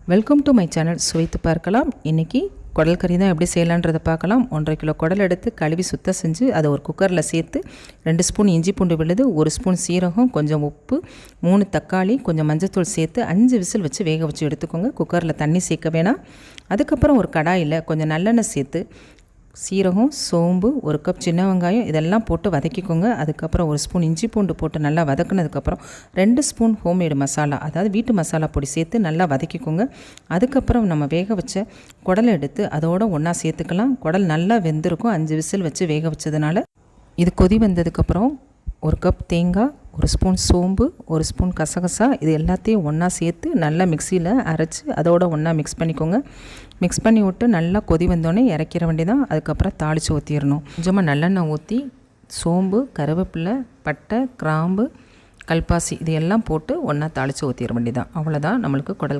Welcome to my channel. சுவைத்து பார்க்கலாம். இன்றைக்கி குடல் கறி தான் எப்படி செய்யலான்றதை பார்க்கலாம். 1.5 கிலோ குடல் எடுத்து கழுவி சுத்தம் செஞ்சு அதை ஒரு குக்கரில் சேர்த்து 2 ஸ்பூன் இஞ்சி பூண்டு விழுது, 1 ஸ்பூன் சீரகம், கொஞ்சம் உப்பு, 3 தக்காளி, கொஞ்சம் மஞ்சத்தூள் சேர்த்து 5 விசில் வச்சு வேக வச்சு எடுத்துக்கோங்க. குக்கரில் தண்ணி சேர்க்க வேணாம். அதுக்கப்புறம் ஒரு கடாயில் கொஞ்சம் நல்லெண்ணெய் சேர்த்து சீரகம், சோம்பு, 1 கப் சின்ன வெங்காயம் இதெல்லாம் போட்டு வதக்கிக்கோங்க. அதுக்கப்புறம் 1 ஸ்பூன் இஞ்சி பூண்டு போட்டு நல்லா வதக்குனதுக்கப்புறம் 2 ஸ்பூன் ஹோம்மேடு மசாலா, அதாவது வீட்டு மசாலா பொடி சேர்த்து நல்லா வதக்கிக்கோங்க. அதுக்கப்புறம் நம்ம வேக வச்ச குடலை எடுத்து அதோடு ஒன்றா சேர்த்துக்கலாம். குடல் நல்லா வெந்திருக்கும் 5 விசில் வச்சு வேக வச்சதுனால. இது கொதி வந்ததுக்கப்புறம் 1 கப் தேங்காய், 1 ஸ்பூன் சோம்பு, 1 ஸ்பூன் கசகசா இது எல்லாத்தையும் ஒன்றா சேர்த்து நல்லா மிக்சியில் அரைச்சி அதோடு ஒன்றா மிக்ஸ் பண்ணிக்கோங்க. மிக்ஸ் பண்ணி விட்டு நல்லா கொதி வந்தோடனே இறக்கிற வேண்டியதான். அதுக்கப்புறம் தாளித்து ஊற்றிடணும். கொஞ்சமாக நல்லெண்ணெய் ஊற்றி சோம்பு, கருவேப்பிலை, பட்டை, கிராம்பு, கல்பாசி இது எல்லாம் போட்டு ஒன்றா தாளித்து ஊற்றிட வேண்டியதான். அவ்வளோதான், நம்மளுக்கு குடல் கறி